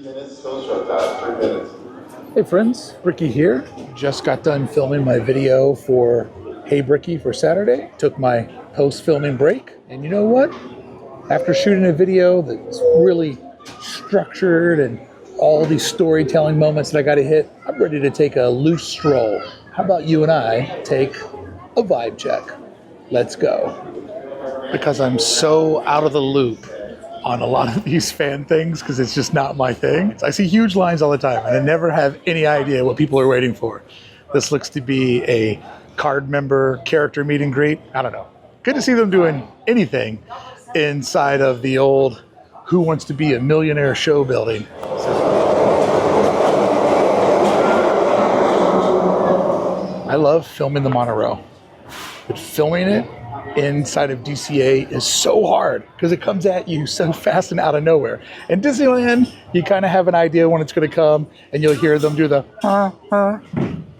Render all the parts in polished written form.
minutes, still shut down, 3 minutes. Hey friends, Brickey here. Just got done filming my video for Hey Brickey for Saturday. Took my post-filming break. And you know what? After shooting a video that's really structured and all these storytelling moments that I got to hit, I'm ready to take a loose stroll. How about you and I take a vibe check? Let's go. Because I'm so out of the loop on a lot of these fan things because it's just not my thing. I see huge lines all the time and I never have any idea what people are waiting for. This looks to be a card member character meet and greet. I don't know. Good to see them doing anything inside of the old Who Wants to Be a Millionaire show building. I love filming the monorail, but filming it inside of DCA is so hard because it comes at you so fast and out of nowhere. In Disneyland, you kind of have an idea when it's going to come and you'll hear them do the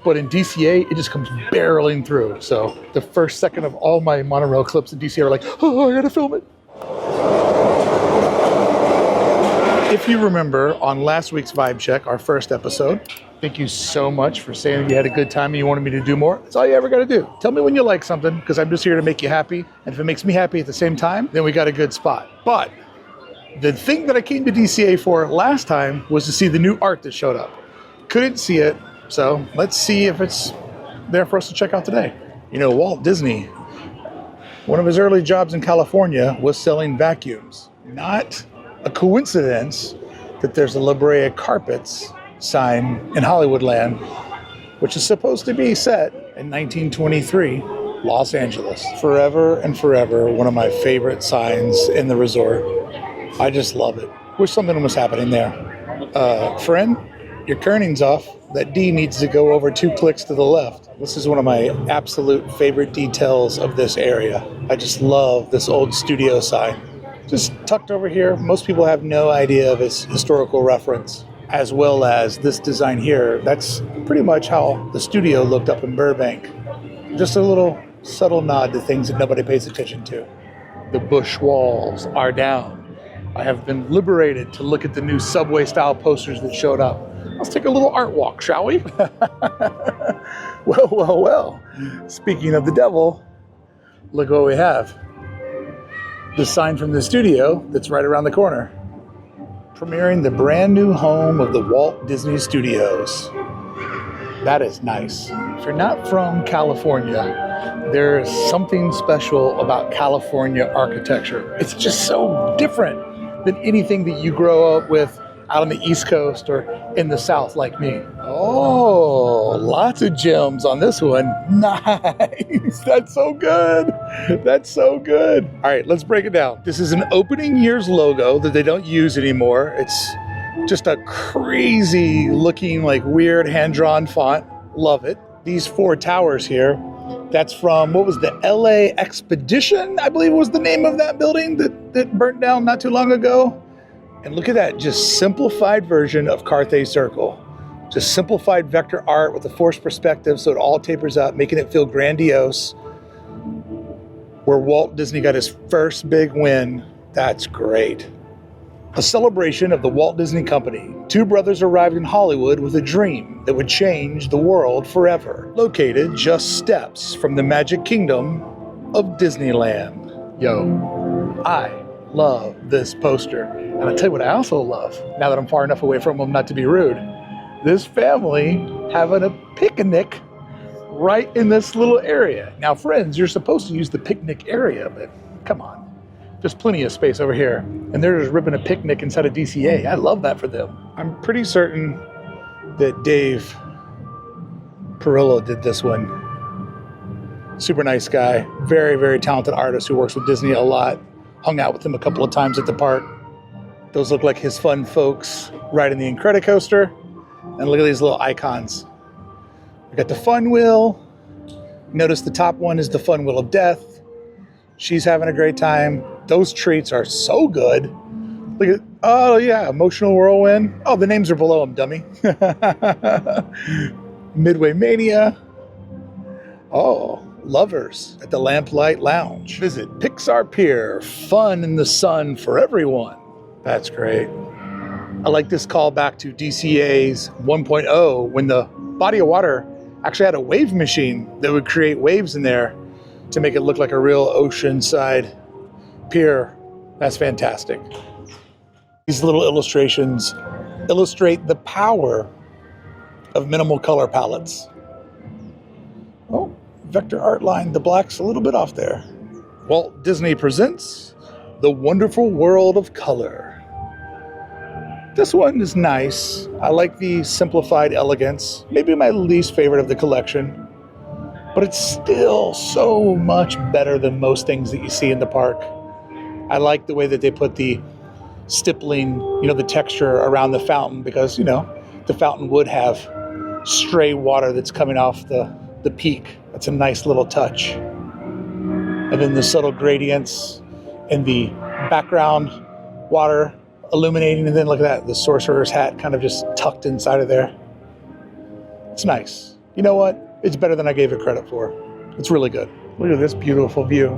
but in DCA, it just comes barreling through. So the first second of all my monorail clips in DCA are like, oh, I gotta film it. If you remember on last week's Vibe Check, our first episode, thank you so much for saying you had a good time and you wanted me to do more. That's all you ever got to do. Tell me when you like something because I'm just here to make you happy. And if it makes me happy at the same time, then we got a good spot. But the thing that I came to DCA for last time was to see the new art that showed up. Couldn't see it, so let's see if it's there for us to check out today. You know, Walt Disney, one of his early jobs in California was selling vacuums. Not a coincidence that there's a La Brea Carpets sign in Hollywoodland, which is supposed to be set in 1923, Los Angeles. Forever and forever, one of my favorite signs in the resort. I just love it. Wish something was happening there. Friend, your kerning's off. That D needs to go over 2 clicks to the left. This is one of my absolute favorite details of this area. I just love this old studio sign. Just tucked over here. Most people have no idea of its historical reference, as well as this design here. That's pretty much how the studio looked up in Burbank. Just a little subtle nod to things that nobody pays attention to. The bush walls are down. I have been liberated to look at the new subway style posters that showed up. Let's take a little art walk, shall we? Well. Speaking of the devil, look what we have. The sign from the studio that's right around the corner. Premiering the brand new home of the Walt Disney Studios. That is nice. If you're not from California, there's something special about California architecture. It's just so different than anything that you grow up with out on the East Coast or in the South like me. Oh, lots of gems on this one. Nice. That's so good. That's so good. All right, let's break it down. This is an opening year's logo that they don't use anymore. It's just a crazy looking, like weird hand-drawn font. Love it. These 4 towers here, that's from, what was the LA Expedition, I believe was the name of that building that burnt down not too long ago. And look at that, just simplified version of Carthay Circle. Just simplified vector art with a forced perspective so it all tapers up, making it feel grandiose. Where Walt Disney got his first big win. That's great. A celebration of the Walt Disney Company. 2 brothers arrived in Hollywood with a dream that would change the world forever. Located just steps from the Magic Kingdom of Disneyland. Yo, I love this poster. And I'll tell you what I also love, now that I'm far enough away from them not to be rude. This family having a picnic right in this little area. Now, friends, you're supposed to use the picnic area, but come on. There's plenty of space over here. And they're just ripping a picnic inside of DCA. I love that for them. I'm pretty certain that Dave Perillo did this one. Super nice guy. Very, very talented artist who works with Disney a lot. Hung out with him a couple of times at the park. Those look like his fun folks riding the Incredicoaster. And look at these little icons. We got the Fun Wheel. Notice the top one is the Fun Wheel of Death. She's having a great time. Those treats are so good. Look at, oh yeah, Emotional Whirlwind. Oh, the names are below them, dummy. Midway Mania. Oh, Lovers at the Lamplight Lounge. Visit Pixar Pier. Fun in the sun for everyone. That's great. I like this callback to DCA's 1.0 when the body of water actually had a wave machine that would create waves in there to make it look like a real oceanside pier. That's fantastic. These little illustrations illustrate the power of minimal color palettes. Oh, vector art line, the black's a little bit off there. Walt Disney presents The Wonderful World of Color. This one is nice. I like the simplified elegance. Maybe my least favorite of the collection. But it's still so much better than most things that you see in the park. I like the way that they put the stippling, the texture around the fountain because, the fountain would have stray water that's coming off the peak. That's a nice little touch. And then the subtle gradients and the background water illuminating, and then look at that, the sorcerer's hat kind of just tucked inside of there. It's nice. You know what? It's better than I gave it credit for. It's really good. Look at this beautiful view.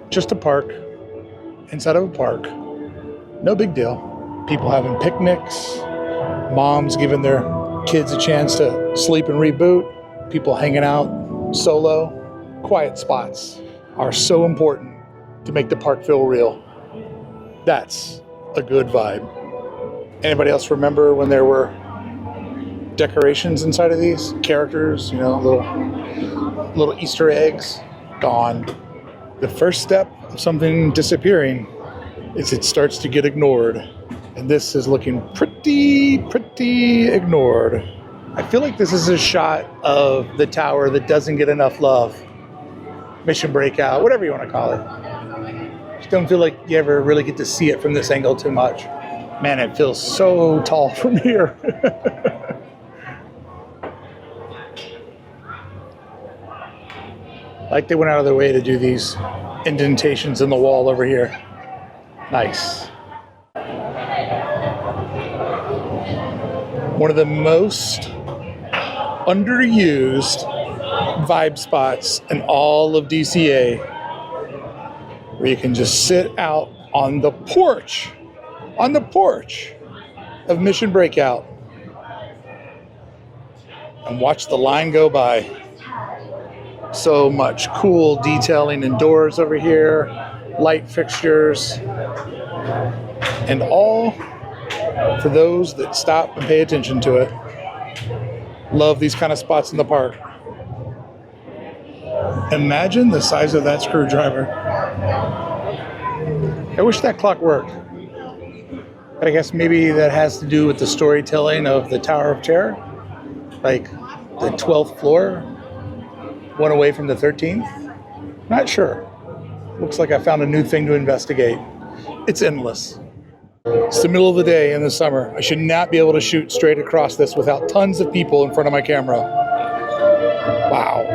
Just a park, inside of a park. No big deal. People having picnics, moms giving their kids a chance to sleep and reboot, people hanging out solo. Quiet spots are so important to make the park feel real. That's a good vibe. Anybody else remember when there were decorations inside of these? Characters, little Easter eggs? Gone. The first step of something disappearing is it starts to get ignored. And this is looking pretty ignored. I feel like this is a shot of the tower that doesn't get enough love. Mission Breakout, whatever you want to call it. Just don't feel like you ever really get to see it from this angle too much. Man, it feels so tall from here. Like they went out of their way to do these indentations in the wall over here. Nice. One of the most underused vibe spots in all of DCA, where you can just sit out on the porch of Mission Breakout and watch the line go by. So much cool detailing indoors over here, light fixtures, and all for those that stop and pay attention to it. Love these kind of spots in the park. Imagine the size of that screwdriver. I wish that clock worked. But I guess maybe that has to do with the storytelling of the Tower of Terror. Like the 12th floor, one away from the 13th. Not sure. Looks like I found a new thing to investigate. It's endless. It's the middle of the day in the summer. I should not be able to shoot straight across this without tons of people in front of my camera. Wow.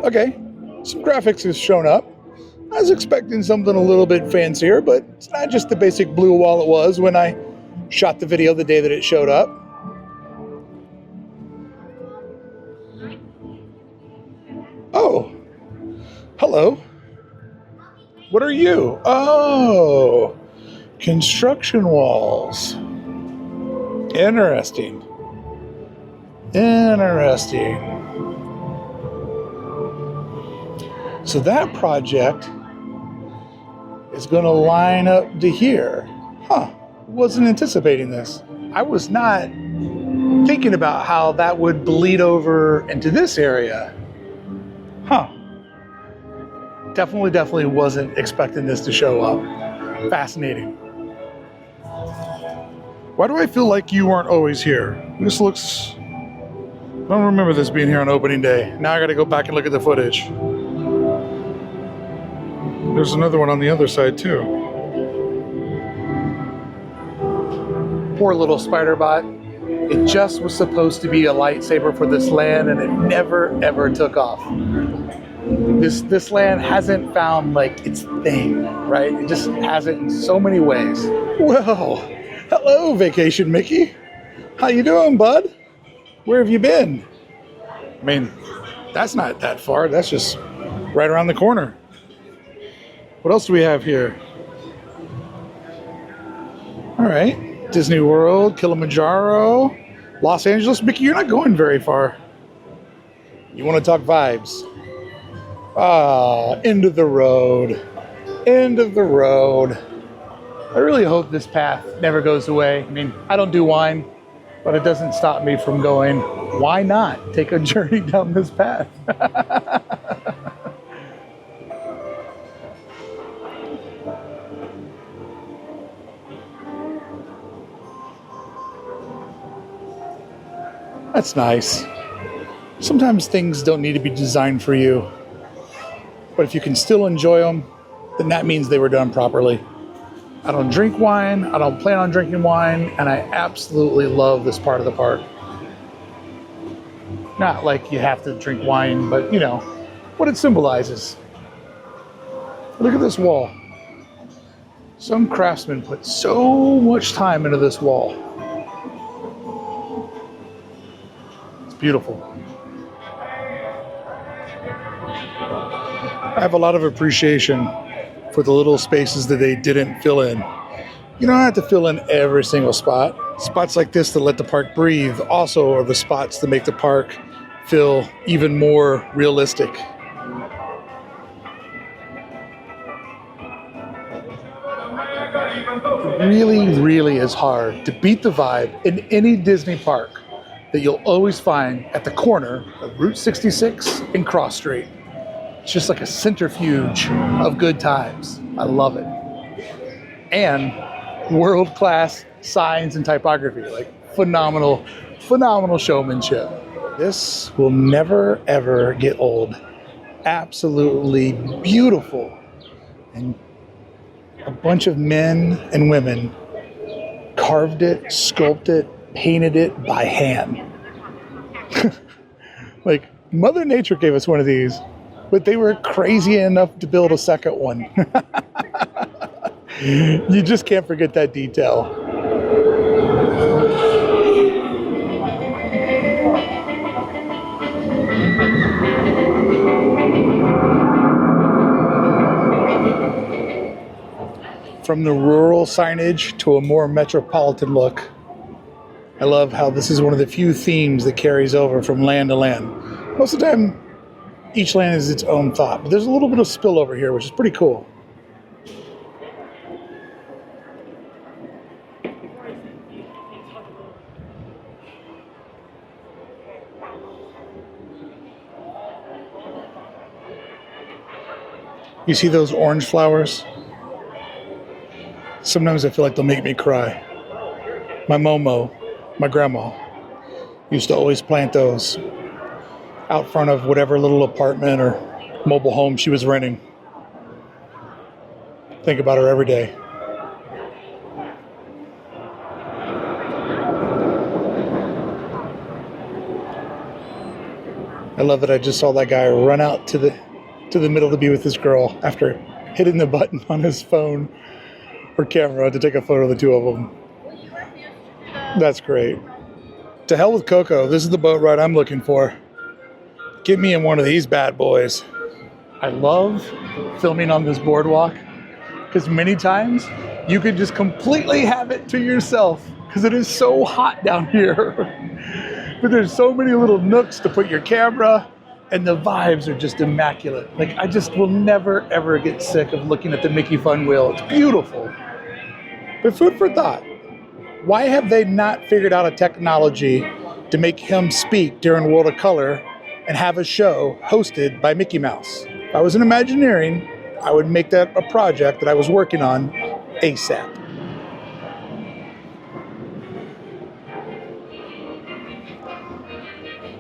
Okay, some graphics have shown up. I was expecting something a little bit fancier, but it's not just the basic blue wall it was when I shot the video the day that it showed up. Oh, hello. What are you? Oh, construction walls. Interesting. So that project is going to line up to here. Wasn't anticipating this. I was not thinking about how that would bleed over into this area. Definitely wasn't expecting this to show up. Fascinating. Why do I feel like you weren't always here? This looks... I don't remember this being here on opening day. Now I gotta go back and look at the footage. There's another one on the other side too. Poor little spider bot. It just was supposed to be a lightsaber for this land, and it never ever took off. This land hasn't found like its thing, right? It just hasn't in so many ways. Well, hello, Vacation Mickey. How you doing, bud? Where have you been? I mean, that's not that far. That's just right around the corner. What else do we have here? All right, Disney World, Kilimanjaro, Los Angeles. Mickey, you're not going very far. You want to talk vibes? Ah, end of the road. End of the road. I really hope this path never goes away. I mean, I don't do wine, but it doesn't stop me from going, why not take a journey down this path? That's nice. Sometimes things don't need to be designed for you, but if you can still enjoy them, then that means they were done properly. I don't drink wine, I don't plan on drinking wine, and I absolutely love this part of the park. Not like you have to drink wine, but you know, what it symbolizes. Look at this wall. Some craftsmen put so much time into this wall. It's beautiful. I have a lot of appreciation for the little spaces that they didn't fill in. You don't have to fill in every single spot. Spots like this that let the park breathe also are the spots that make the park feel even more realistic. It really, really is hard to beat the vibe in any Disney park that you'll always find at the corner of Route 66 and Cross Street. It's just like a centrifuge of good times. I love it. And world-class signs and typography, like phenomenal, phenomenal showmanship. This will never, ever get old. Absolutely beautiful. And a bunch of men and women carved it, sculpted it, painted it by hand. Like, Mother Nature gave us one of these, but they were crazy enough to build a second one. You just can't forget that detail. From the rural signage to a more metropolitan look, I love how this is one of the few themes that carries over from land to land. Most of the time, each land is its own thought, but there's a little bit of spillover here, which is pretty cool. You see those orange flowers? Sometimes I feel like they'll make me cry. My Momo, my grandma, used to always plant those out front of whatever little apartment or mobile home she was renting. Think about her every day. I love that I just saw that guy run out to the middle to be with this girl after hitting the button on his phone or camera to take a photo of the two of them. That's great. To hell with Coco. This is the boat ride I'm looking for. Get me in one of these bad boys. I love filming on this boardwalk because many times you could just completely have it to yourself because it is so hot down here. But there's so many little nooks to put your camera, and the vibes are just immaculate. Like, I just will never, ever get sick of looking at the Mickey Fun Wheel. It's beautiful. But food for thought. Why have they not figured out a technology to make him speak during World of Color and have a show hosted by Mickey Mouse? If I was an Imagineering, I would make that a project that I was working on ASAP.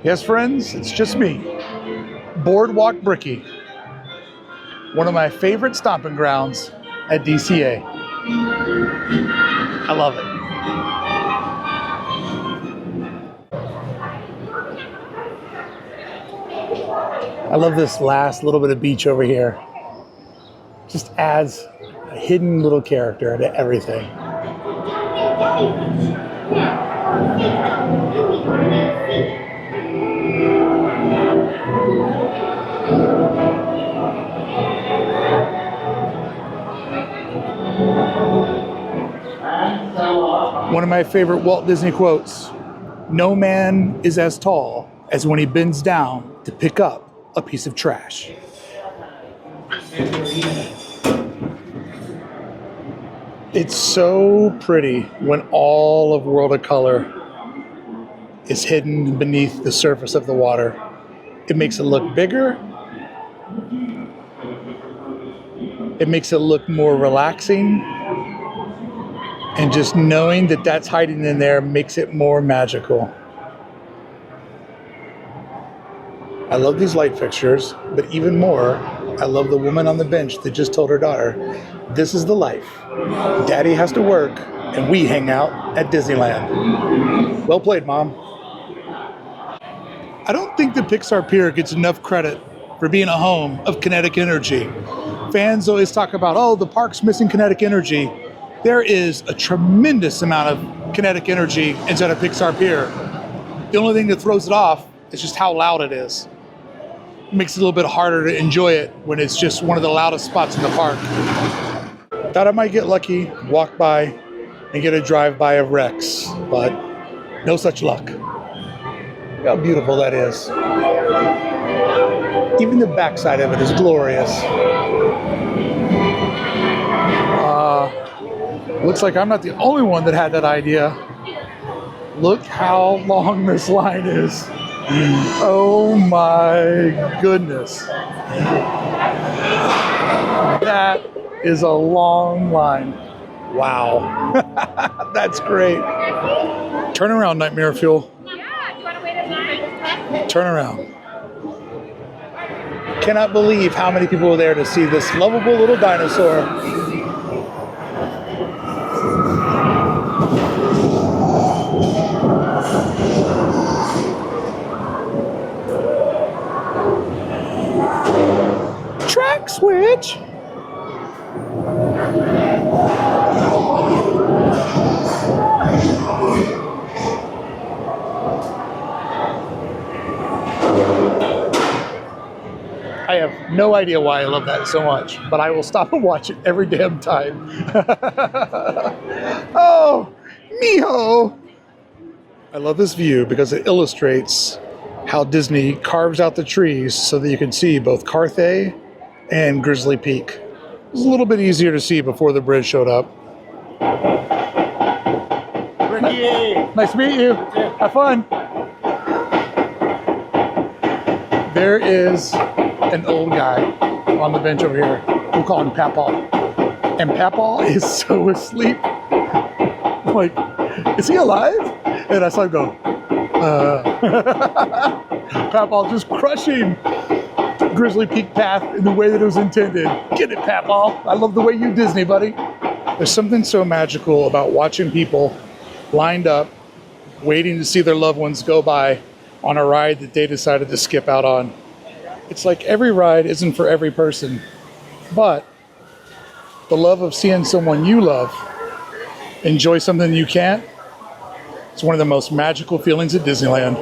Yes, friends, it's just me. Boardwalk Brickey. One of my favorite stomping grounds at DCA. I love it. I love this last little bit of beach over here. Just adds a hidden little character to everything. One of my favorite Walt Disney quotes: "No man is as tall as when he bends down to pick up a piece of trash." It's so pretty when all of World of Color is hidden beneath the surface of the water. It makes it look bigger. It makes it look more relaxing. And just knowing that that's hiding in there makes it more magical. I love these light fixtures, but even more, I love the woman on the bench that just told her daughter, "This is the life. Daddy has to work, and we hang out at Disneyland." Well played, Mom. I don't think the Pixar Pier gets enough credit for being a home of kinetic energy. Fans always talk about, oh, the park's missing kinetic energy. There is a tremendous amount of kinetic energy inside of Pixar Pier. The only thing that throws it off is just how loud it is. It makes it a little bit harder to enjoy it when it's just one of the loudest spots in the park. Thought I might get lucky, walk by, and get a drive-by of Rex, but no such luck. Look how beautiful that is. Even the backside of it is glorious. Looks like I'm not the only one that had that idea. Look how long this line is. Oh my goodness. That is a long line. Wow. That's great. Turn around, Nightmare Fuel. Turn around. Cannot believe how many people were there to see this lovable little dinosaur. Track switch. I have no idea why I love that so much, but I will stop and watch it every damn time. Oh, mijo! I love this view because it illustrates how Disney carves out the trees so that you can see both Carthay and Grizzly Peak. It was a little bit easier to see before the bridge showed up. Brickey! Nice to meet you. Have fun. There is an old guy on the bench over here. We'll call him Papaw. And Papaw is so asleep. I'm like, is he alive? And I saw him go, Papaw just crushing Grizzly Peak path in the way that it was intended. Get it, Papaw. I love the way you Disney, buddy. There's something so magical about watching people lined up, waiting to see their loved ones go by on a ride that they decided to skip out on. It's like every ride isn't for every person, but the love of seeing someone you love enjoy something you can't, it's one of the most magical feelings at Disneyland.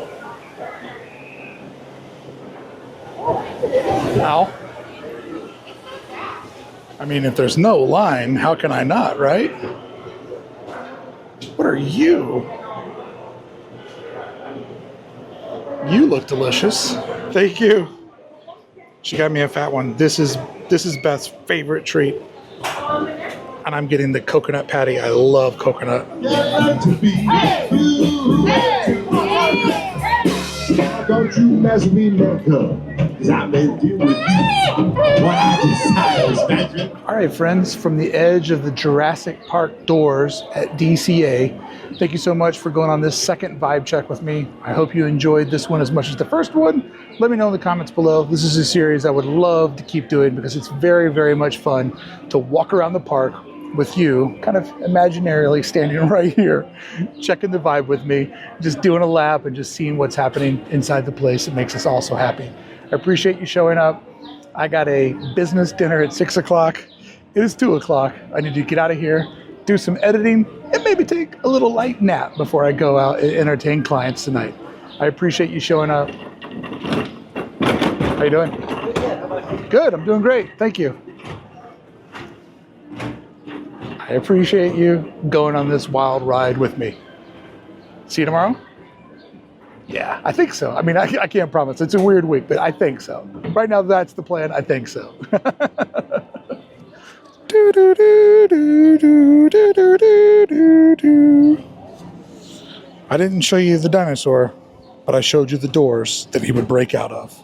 Ow. I mean, if there's no line, how can I not, right? What are you? You look delicious. Thank you. She got me a fat one. This is Beth's favorite treat. And I'm getting the coconut patty. I love coconut. Don't you mess with me, nigga, 'cause I may deal with you. What I desire. All right, friends, from the edge of the Jurassic Park doors at DCA, thank you so much for going on this second vibe check with me. I hope you enjoyed this one as much as the first one. Let me know in the comments below. This is a series I would love to keep doing because it's very, very much fun to walk around the park with you, kind of imaginarily standing right here, checking the vibe with me, just doing a lap and just seeing what's happening inside the place. It makes us all so happy. I appreciate you showing up. I got a business dinner at 6 o'clock. It is 2 o'clock. I need to get out of here, do some editing, and maybe take a little light nap before I go out and entertain clients tonight. I appreciate you showing up. How you doing? Good, I'm doing great. Thank you. I I appreciate you going on this wild ride with me. See you tomorrow? Yeah, I think so. I mean, I can't promise. It's a weird week, but I think so. Right now, that's the plan. I think so. I didn't show you the dinosaur, but I showed you the doors that he would break out of.